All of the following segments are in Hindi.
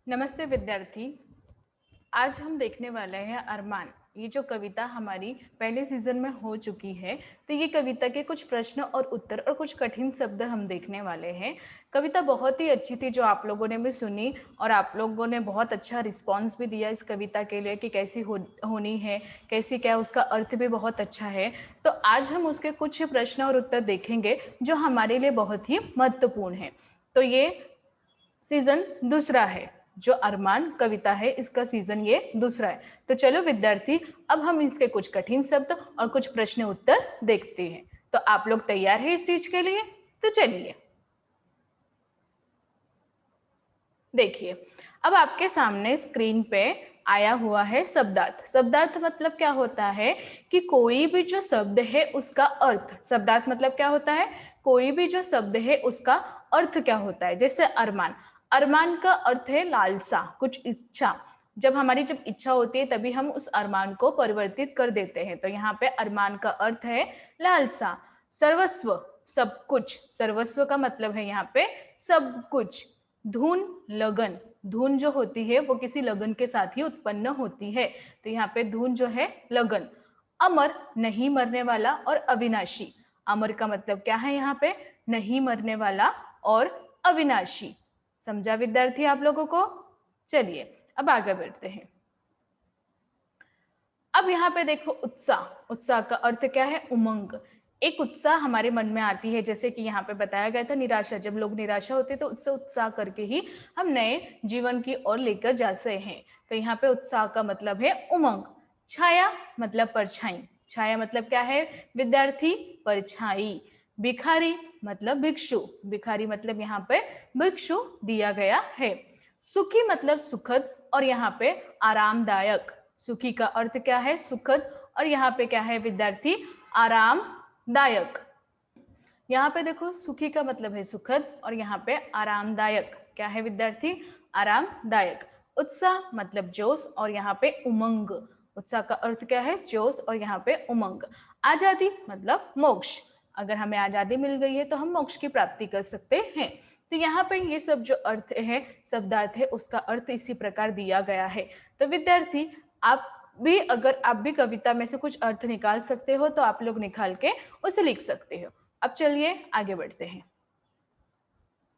नमस्ते विद्यार्थी। आज हम देखने वाले हैं अरमान। ये जो कविता हमारी पहले सीजन में हो चुकी है, तो ये कविता के कुछ प्रश्न और उत्तर और कुछ कठिन शब्द हम देखने वाले हैं। कविता बहुत ही अच्छी थी जो आप लोगों ने भी सुनी और आप लोगों ने बहुत अच्छा रिस्पांस भी दिया इस कविता के लिए कि कैसी होनी है, कैसी क्या उसका अर्थ भी बहुत अच्छा है। तो आज हम उसके कुछ प्रश्न और उत्तर देखेंगे जो हमारे लिए बहुत ही महत्वपूर्ण है। तो ये सीजन दूसरा है, जो अरमान कविता है इसका सीजन ये दूसरा है। तो चलो विद्यार्थी, अब हम इसके कुछ कठिन शब्द और कुछ प्रश्न उत्तर देखते हैं। तो आप लोग तैयार हैं इस चीज के लिए? तो चलिए देखिए, अब आपके सामने स्क्रीन पे आया हुआ है शब्दार्थ। शब्दार्थ मतलब क्या होता है कि कोई भी जो शब्द है उसका अर्थ। शब्दार्थ मतलब क्या होता है? कोई भी जो शब्द है उसका अर्थ क्या होता है। जैसे अरमान, अरमान का अर्थ है लालसा, कुछ इच्छा। जब हमारी जब इच्छा होती है तभी हम उस अरमान को परिवर्तित कर देते हैं। तो यहाँ पे अरमान का अर्थ है लालसा। सर्वस्व, सब कुछ। सर्वस्व का मतलब है यहाँ पे सब कुछ। धुन, लगन। धुन जो होती है वो किसी लगन के साथ ही उत्पन्न होती है, तो यहाँ पे धुन जो है लगन। अमर, नहीं मरने वाला और अविनाशी। अमर का मतलब क्या है यहाँ पे? नहीं मरने वाला और अविनाशी। समझा विद्यार्थी आप लोगों को? चलिए अब आगे बढ़ते हैं। अब यहाँ पे देखो उत्साह। उत्साह का अर्थ क्या है? उमंग। एक उत्साह हमारे मन में आती है, जैसे कि यहाँ पे बताया गया था निराशा। जब लोग निराशा होते तो उससे उत्साह करके ही हम नए जीवन की ओर लेकर जाते हैं। तो यहाँ पे उत्साह का मतलब है उमंग। छाया मतलब परछाई। छाया मतलब क्या है विद्यार्थी? परछाई। भिखारी मतलब भिक्षु। भिखारी मतलब यहाँ पे भिक्षु दिया गया है। सुखी मतलब सुखद और यहाँ पे आरामदायक। सुखी का अर्थ क्या है? सुखद। और यहाँ पे क्या है विद्यार्थी? आरामदायक। यहाँ पे देखो, सुखी का मतलब है सुखद और यहाँ पे आरामदायक क्या है विद्यार्थी? आरामदायक। उत्साह मतलब जोश और यहाँ पे उमंग। उत्साह का अर्थ क्या है? जोश और यहाँ पे उमंग। आजादी मतलब मोक्ष। अगर हमें आजादी मिल गई है तो हम मोक्ष की प्राप्ति कर सकते हैं। तो यहाँ पे ये सब जो अर्थ है, शब्दार्थ है, उसका अर्थ इसी प्रकार दिया गया है। तो विद्यार्थी, आप भी अगर आप भी कविता में से कुछ अर्थ निकाल सकते हो तो आप लोग निकाल के उसे लिख सकते हो। अब चलिए आगे बढ़ते हैं।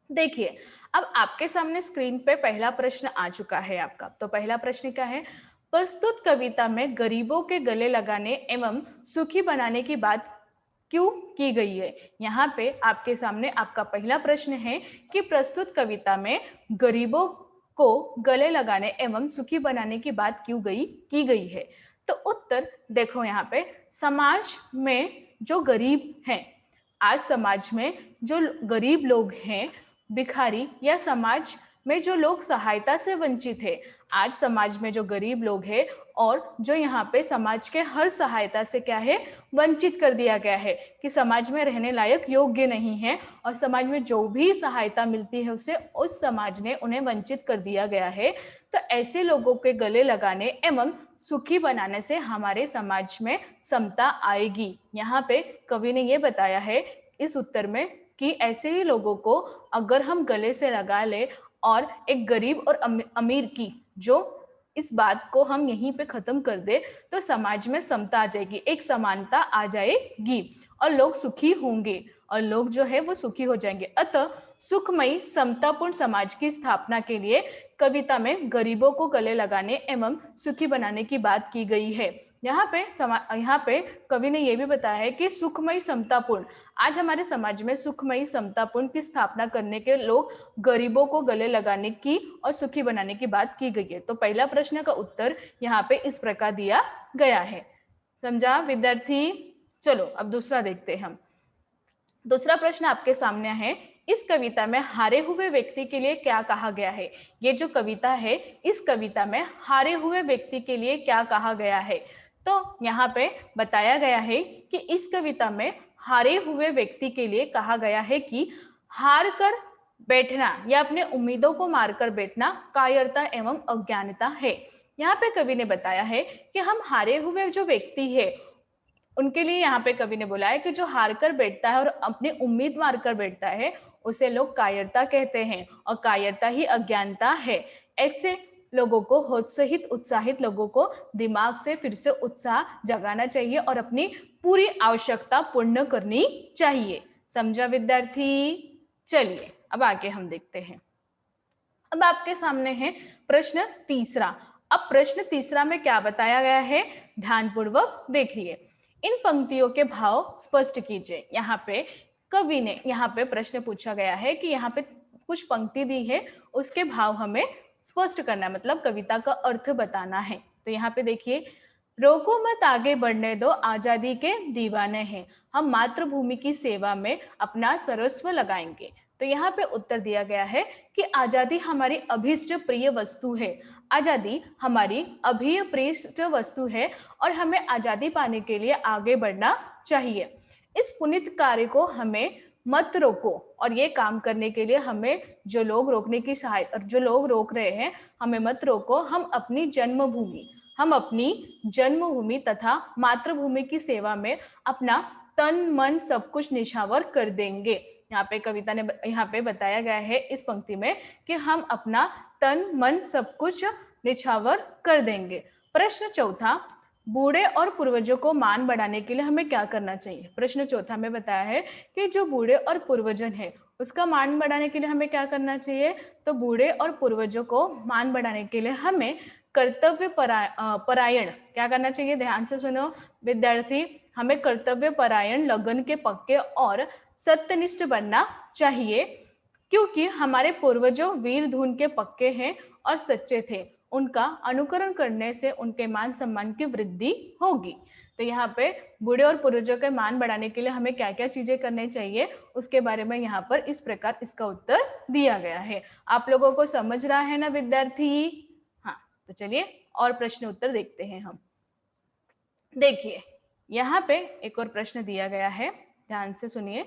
देखिए, अब आपके सामने स्क्रीन पे पहला प्रश्न आ चुका है आपका। तो पहला प्रश्न क्या है? प्रस्तुत कविता में गरीबों के गले लगाने एवं सुखी बनाने की बात क्यों की गई है? यहाँ पे आपके सामने आपका पहला प्रश्न है कि प्रस्तुत कविता में गरीबों को गले लगाने एवं सुखी बनाने की बात क्यों की गई है? तो उत्तर देखो यहाँ पे, समाज में जो गरीब हैं, आज समाज में जो गरीब लोग हैं, भिखारी या समाज में जो लोग सहायता से वंचित है, आज समाज में जो गरीब लोग हैं और जो यहाँ पे समाज के हर सहायता से क्या है? वंचित कर दिया गया है कि समाज में रहने लायक योग्य नहीं है और समाज में जो भी सहायता मिलती है उसे उस समाज ने उन्हें वंचित कर दिया गया है। तो ऐसे लोगों के गले लगाने एवं सुखी बनाने से हमारे समाज में समता आएगी। यहाँ पे कवि ने ये बताया है इस उत्तर में कि ऐसे ही लोगों को अगर हम गले से लगा ले और एक गरीब और अमीर की जो इस बात को हम यहीं पे खत्म कर दे तो समाज में समता आ जाएगी, एक समानता आ जाएगी और लोग सुखी होंगे और लोग जो है वो सुखी हो जाएंगे। अतः सुखमयी समतापूर्ण समाज की स्थापना के लिए कविता में गरीबों को गले लगाने एवं सुखी बनाने की बात की गई है। यहाँ पे कवि ने यह भी बताया है कि सुखमयी समतापूर्ण, आज हमारे समाज में सुखमयी समतापूर्ण की स्थापना करने के लोग गरीबों को गले लगाने की और सुखी बनाने की बात की गई है। तो पहला प्रश्न का उत्तर यहाँ पे इस प्रकार दिया गया है। समझा विद्यार्थी? चलो अब दूसरा देखते हैं हम। दूसरा प्रश्न आपके सामने है, इस कविता में हारे हुए व्यक्ति के लिए क्या कहा गया है? ये जो कविता है, इस कविता में हारे हुए व्यक्ति के लिए क्या कहा गया है? तो यहाँ पे बताया गया है कि इस कविता में हारे हुए व्यक्ति के लिए कहा गया है कि हार कर बैठना या अपने उम्मीदों को मारकर बैठना कायरता एवं अज्ञानता है। यहाँ पे कवि ने बताया है कि हम हारे हुए जो व्यक्ति है उनके लिए यहाँ पे कवि ने बोला है कि जो हार कर बैठता है और अपनी उम्मीद मार कर बैठता है उसे लोग कायरता कहते हैं और कायरता ही अज्ञानता है। ऐसे लोगों को, उत्साहित लोगों को दिमाग से फिर से उत्साह जगाना चाहिए और अपनी पूरी आवश्यकता पूर्ण करनी चाहिए। समझा विद्यार्थी? चलिए अब आगे हम देखते हैं। अब आपके सामने है प्रश्न तीसरा। अब प्रश्न तीसरा में क्या बताया गया है, ध्यानपूर्वक देखिए। इन पंक्तियों के भाव स्पष्ट कीजिए। यहाँ पे कवि ने, यहाँ पे प्रश्न पूछा गया है कि यहाँ पे कुछ पंक्ति दी है, उसके भाव हमें स्पष्ट करना है, मतलब कविता का अर्थ बताना है। तो यहाँ पे देखिए, रोको मत आगे बढ़ने दो, आजादी के दीवाने हैं, हम मातृभूमि की सेवा में अपना सर्वस्व लगाएंगे। तो यहाँ पे उत्तर दिया गया है कि आजादी हमारी अभीष्ट प्रिय वस्तु है। आजादी हमारी अभिप्रिय वस्तु है और हमें आजादी पाने के लिए आगे बढ़ना चाहिए। इस पुनीत कार्य को हमें मत रोको, और ये काम करने के लिए हमें जो लोग रोकने की सहायता, जो लोग रोक रहे हैं, हमें मत रोको। हम अपनी जन्मभूमि तथा मातृभूमि की सेवा में अपना तन मन सब कुछ निछावर कर देंगे। यहाँ पे कविता ने, यहाँ पे बताया गया है इस पंक्ति में कि हम अपना तन मन सब कुछ निछावर कर देंगे। प्रश्न चौथा, बूढ़े और पूर्वजों को मान बढ़ाने के लिए हमें क्या करना चाहिए। प्रश्न चौथा में बताया है कि जो बूढ़े और पूर्वजन है उसका मान बढ़ाने के लिए हमें क्या करना चाहिए। तो बूढ़े और पूर्वजों को मान बढ़ाने के लिए हमें कर्तव्य परायण क्या करना चाहिए। ध्यान से सुनो विद्यार्थी, हमें कर्तव्य परायण, लगन के पक्के और सत्यनिष्ठ बनना चाहिए, क्योंकि हमारे पूर्वजों वीर धून के पक्के हैं और सच्चे थे। उनका अनुकरण करने से उनके मान सम्मान की वृद्धि होगी। तो यहाँ पे बूढ़े और पूर्वजों के मान बढ़ाने के लिए हमें क्या क्या चीजें करनी चाहिए, उसके बारे में यहाँ पर इस प्रकार इसका उत्तर दिया गया है। आप लोगों को समझ रहा है ना विद्यार्थी? हाँ, तो चलिए और प्रश्न उत्तर देखते हैं हम। देखिए यहाँ पे एक और प्रश्न दिया गया है, ध्यान से सुनिए।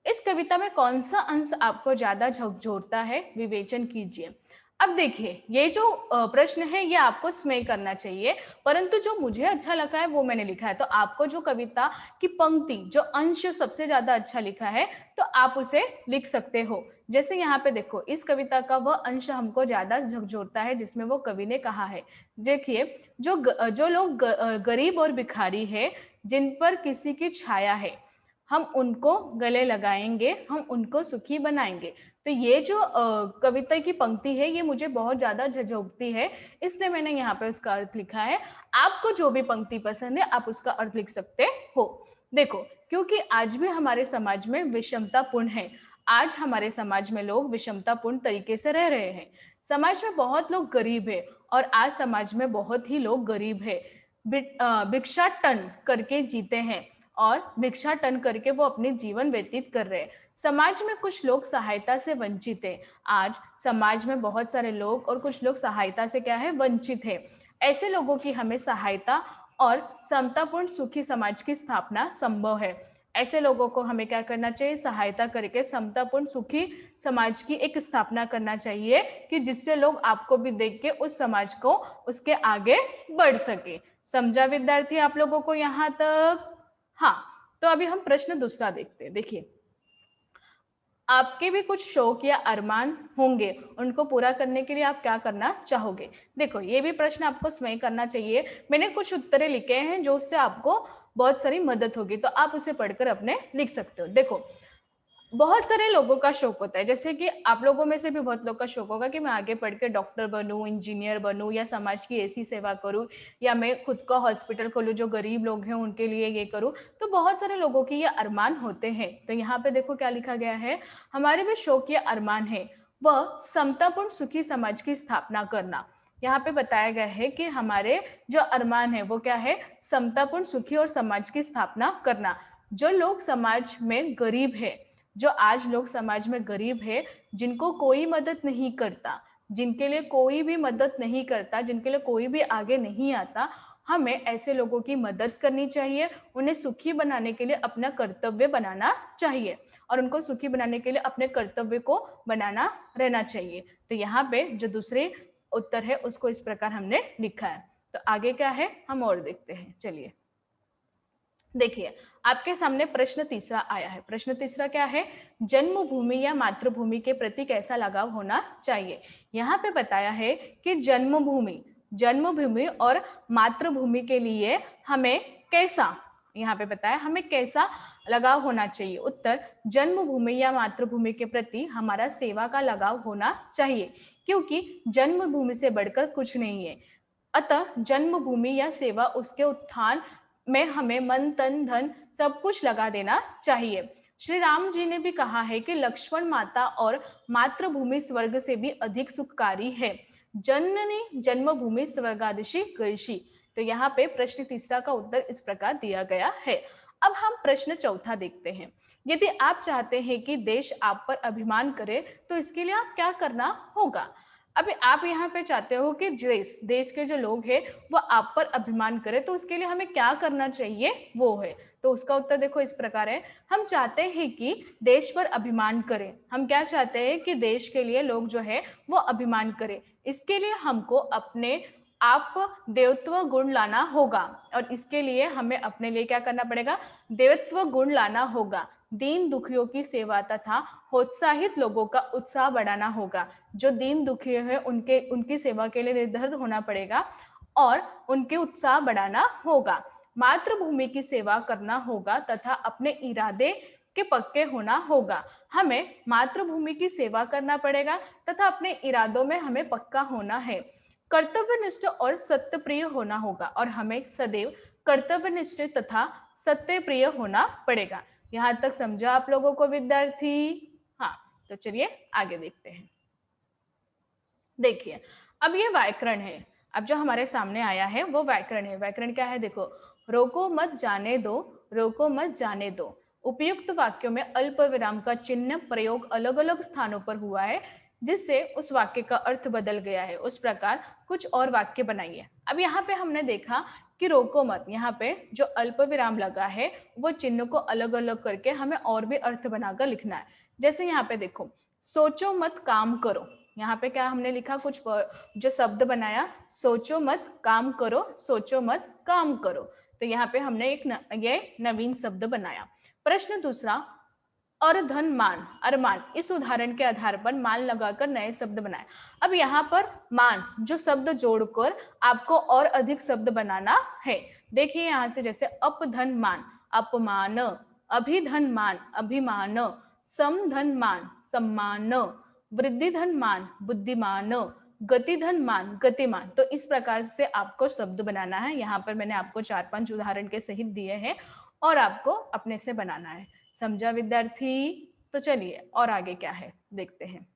इस कविता में कौन सा अंश आपको ज्यादा झकझोरता है, विवेचन कीजिए। अब देखिए, ये जो प्रश्न है ये आपको स्वयं करना चाहिए, परंतु जो मुझे अच्छा लगा है वो मैंने लिखा है। तो आपको जो कविता की पंक्ति, जो अंश सबसे ज्यादा अच्छा लिखा है, तो आप उसे लिख सकते हो। जैसे यहाँ पे देखो, इस कविता का वह अंश हमको ज्यादा झकझोरता है जिसमें वो कवि ने कहा है। देखिए, जो लोग गरीब और भिखारी है, जिन पर किसी की छाया है, हम उनको गले लगाएंगे, हम उनको सुखी बनाएंगे। तो ये जो कविता की पंक्ति है ये मुझे बहुत ज्यादा झकझोरती है, इसलिए मैंने यहाँ पे उसका अर्थ लिखा है। आपको जो भी पंक्ति पसंद है आप उसका अर्थ लिख सकते हो। देखो, क्योंकि आज भी हमारे समाज में विषमतापूर्ण है, आज हमारे समाज में लोग विषमतापूर्ण तरीके से रह रहे हैं। समाज में बहुत लोग गरीब है, और आज समाज में बहुत ही लोग गरीब है, भिक्षाटन करके जीते हैं और भिक्षाटन करके वो अपने जीवन व्यतीत कर रहे हैं। समाज में कुछ लोग सहायता से वंचित है। आज समाज में बहुत सारे लोग और कुछ लोग सहायता से क्या है, वंचित है। ऐसे लोगों की हमें सहायता और समतापूर्ण सुखी समाज की स्थापना संभव है। ऐसे लोगों को हमें क्या करना चाहिए, सहायता करके समतापूर्ण सुखी समाज की एक स्थापना करना चाहिए, कि जिससे लोग आपको भी देख के उस समाज को, उसके आगे बढ़ सके। समझा विद्यार्थी आप लोगों को यहाँ तक? हाँ, तो अभी हम प्रश्न दूसरा देखते हैं। देखिए, आपके भी कुछ शौक या अरमान होंगे, उनको पूरा करने के लिए आप क्या करना चाहोगे। देखो, ये भी प्रश्न आपको स्वयं करना चाहिए। मैंने कुछ उत्तरें लिखे हैं जो उससे आपको बहुत सारी मदद होगी, तो आप उसे पढ़कर अपने लिख सकते हो। देखो, बहुत सारे लोगों का शौक होता है, जैसे कि आप लोगों में से भी बहुत लोगों का शौक होगा कि मैं आगे पढ़ के डॉक्टर बनूं, इंजीनियर बनूं, या समाज की ऐसी सेवा करूं, या मैं खुद का हॉस्पिटल खोलूं, जो गरीब लोग हैं उनके लिए ये करूं। तो बहुत सारे लोगों के ये अरमान होते हैं। तो यहाँ पे देखो क्या लिखा गया है, हमारे भी शौक या अरमान है वह समतापूर्ण सुखी समाज की स्थापना करना। यहाँ पे बताया गया है कि हमारे जो अरमान है वो क्या है, समतापूर्ण सुखी और समाज की स्थापना करना। जो लोग समाज में गरीब है, जो आज लोग समाज में गरीब है, जिनको कोई मदद नहीं करता, जिनके लिए कोई भी मदद नहीं करता, जिनके लिए कोई भी आगे नहीं आता, हमें ऐसे लोगों की मदद करनी चाहिए। उन्हें सुखी बनाने के लिए अपना कर्तव्य बनाना चाहिए, और उनको सुखी बनाने के लिए अपने कर्तव्य को बनाना रहना चाहिए। तो यहाँ पे जो दूसरे उत्तर है उसको इस प्रकार हमने लिखा है। तो आगे क्या है हम और देखते हैं, चलिए। देखिए, आपके सामने प्रश्न तीसरा आया है। प्रश्न तीसरा क्या है? जन्मभूमि या मातृभूमि के प्रति कैसा लगाव होना चाहिए? यहाँ पे बताया है कि जन्मभूमि और मातृभूमि के लिए हमें कैसा, यहाँ पे बताया हमें कैसा लगाव होना चाहिए। उत्तर, जन्मभूमि या मातृभूमि के प्रति हमारा सेवा का लगाव होना चाहिए, क्योंकि जन्मभूमि से बढ़कर कुछ नहीं है। अतः जन्मभूमि या सेवा उसके उत्थान में हमें मन तन धन सब कुछ लगा देना चाहिए। श्री राम जी ने भी कहा है कि लक्ष्मण माता और मातृभूमि स्वर्ग से भी अधिक सुखकारी है। जननी जन्मभूमि स्वर्गादिशी गईशी। तो यहाँ पे प्रश्न तीसरा का उत्तर इस प्रकार दिया गया है। अब हम प्रश्न चौथा देखते हैं। यदि आप चाहते हैं कि देश आप पर अभिमान करे तो इसके लिए आप क्या करना होगा? अभी आप यहाँ पे चाहते हो कि देश के जो लोग हैं वो आप पर अभिमान करें, तो उसके लिए हमें क्या करना चाहिए वो है। तो उसका उत्तर देखो इस प्रकार है। हम चाहते हैं कि देश पर अभिमान करें। हम क्या चाहते हैं कि देश के लिए लोग जो है वो अभिमान करें। इसके लिए हमको अपने आप देवत्व गुण लाना होगा, और इसके लिए हमें अपने लिए क्या करना पड़ेगा? देवत्व गुण लाना होगा। दीन दुखियों की सेवा तथा उत्साहित लोगों का उत्साह बढ़ाना होगा। जो दीन दुखी है उनकी सेवा के लिए निर्धारित होना पड़ेगा और उनके उत्साह बढ़ाना होगा। मातृभूमि की सेवा करना होगा तथा अपने इरादे के पक्के होना होगा। हमें मातृभूमि की सेवा करना पड़ेगा तथा अपने इरादों में हमें पक्का होना है। कर्तव्यनिष्ठ और सत्यप्रिय होना होगा, और हमें सदैव कर्तव्यनिष्ठ तथा सत्यप्रिय होना पड़ेगा। यहाँ तक समझा आप लोगों को विद्यार्थी? हाँ, तो चलिए आगे देखते हैं। देखिए, अब ये व्याकरण है। अब जो हमारे सामने आया है वो व्याकरण है। व्याकरण क्या है? देखो, रोको मत जाने दो, रोको मत जाने दो। उपयुक्त वाक्यों में अल्प विराम का चिन्ह प्रयोग अलग अलग स्थानों पर हुआ है, जिससे उस वाक्य का अर्थ बदल गया है। उस प्रकार कुछ और वाक्य बनाइए। अब यहाँ पे हमने देखा कि रोको मत, यहाँ पे जो अल्प विराम लगा है वो चिन्ह को अलग अलग करके हमें और भी अर्थ बनाकर लिखना है। जैसे यहाँ पे देखो, सोचो मत काम करो। यहाँ पे क्या हमने लिखा? कुछ जो शब्द बनाया, सोचो मत काम करो, सोचो मत काम करो। तो यहाँ पे हमने ये नवीन शब्द बनाया। प्रश्न दूसरा, अरधन मान, अरमान। इस उदाहरण के आधार पर मान लगाकर नए शब्द बनाए। अब यहाँ पर मान जो शब्द जोड़कर आपको और अधिक शब्द बनाना है। देखिए यहाँ से, जैसे अपधन मान, अपमान, अभिधन मान, अभिमान, समधन मान, सम्मान, वृद्धिधन मान, बुद्धिमान, गतिधन मान, गतिमान। तो इस प्रकार से आपको शब्द बनाना है। यहाँ पर मैंने आपको 4-5 उदाहरण के सहित दिए हैं और आपको अपने से बनाना है। समझा विद्यार्थी? तो चलिए और आगे क्या है देखते हैं।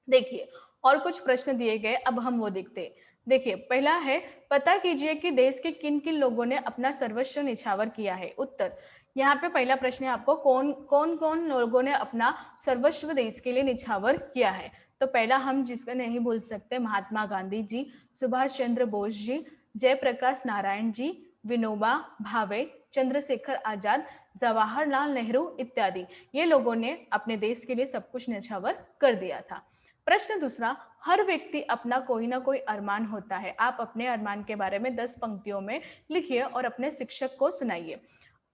देखिए, और कुछ प्रश्न दिए गए, अब हम वो देखते हैं। देखिए, पहला है, पता कीजिए कि देश के किन किन लोगों ने अपना सर्वस्व निछावर किया है। उत्तर, यहाँ पे पहला प्रश्न है आपको, कौन कौन लोगों ने अपना सर्वस्व देश के लिए निछावर किया है। तो पहला हम जिसको नहीं भूल सकते, महात्मा गांधी जी, सुभाष चंद्र बोस जी, जयप्रकाश नारायण जी, विनोबा भावे, चंद्रशेखर आजाद, जवाहरलाल नेहरू इत्यादि। ये लोगों ने अपने देश के लिए सब कुछ निछावर कर दिया था। प्रश्न दूसरा, हर व्यक्ति अपना कोई ना कोई अरमान होता है। आप अपने अरमान के बारे में 10 पंक्तियों में लिखिए और अपने शिक्षक को सुनाइए।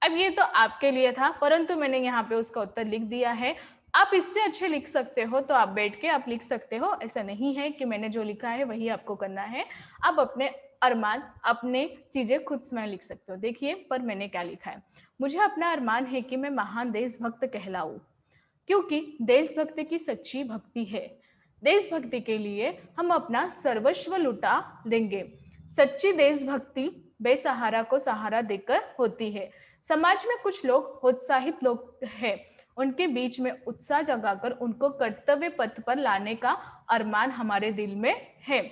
अब ये तो आपके लिए था, परंतु मैंने यहाँ पे उसका उत्तर लिख दिया है। आप इससे अच्छे लिख सकते हो तो आप बैठ के आप लिख सकते हो। ऐसा नहीं है कि मैंने जो लिखा है वही आपको करना है। आप अपने अरमान, अपने चीजें खुद स्वयं लिख सकते हो। देखिए पर मैंने क्या लिखा है। मुझे अपना अरमान है कि मैं महान देशभक्त कहलाऊं, क्योंकि देशभक्ति की सच्ची भक्ति है। देशभक्ति के लिए हम अपना सर्वस्व लुटा देंगे। सच्ची देशभक्ति बेसहारा को सहारा देकर होती है। समाज में कुछ लोग उत्साहित लोग हैं, उनके बीच में उत्साह जगाकर उनको कर्तव्य पथ पर लाने का अरमान हमारे दिल में है।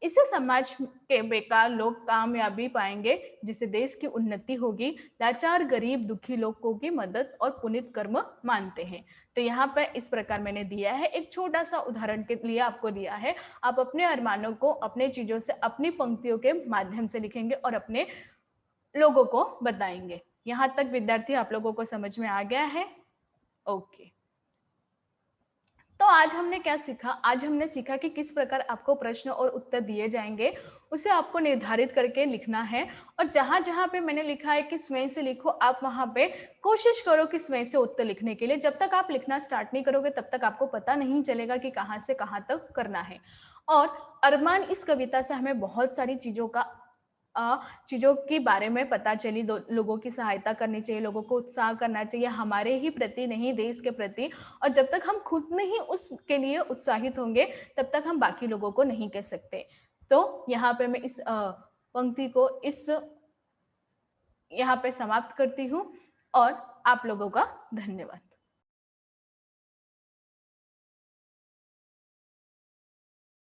इससे समाज के बेकार लोग कामयाबी पाएंगे, जिससे देश की उन्नति होगी। लाचार गरीब दुखी लोगों की मदद और पुनीत कर्म मानते हैं। तो यहाँ पर इस प्रकार मैंने दिया है, एक छोटा सा उदाहरण के लिए आपको दिया है। आप अपने अरमानों को अपने चीजों से, अपनी पंक्तियों के माध्यम से लिखेंगे और अपने लोगों को बताएंगे। यहाँ तक विद्यार्थी आप लोगों को समझ में आ गया है? ओके। तो आज हमने क्या सीखा? आज हमने सीखा कि किस प्रकार आपको प्रश्न और उत्तर दिए जाएँगे, उसे आपको निर्धारित करके लिखना है और जहाँ-जहाँ पे मैंने लिखा है कि स्वयं से लिखो, आप वहाँ पे कोशिश करो कि स्वयं से उत्तर लिखने के लिए। जब तक आप लिखना स्टार्ट नहीं करोगे, तब तक आपको पता नहीं चलेगा कि कहाँ से कहाँ तक करना है। और अरमान इस कविता से हमें बहुत सारी चीज़ों के बारे में पता चली, दो लोगों की सहायता करनी चाहिए, लोगों को उत्साह करना चाहिए, हमारे ही प्रति नहीं, देश के प्रति। और जब तक हम खुद नहीं उसके लिए उत्साहित होंगे, तब तक हम बाकी लोगों को नहीं कह सकते। तो यहाँ पे मैं इस पंक्ति को यहाँ पे समाप्त करती हूँ और आप लोगों का धन्यवाद।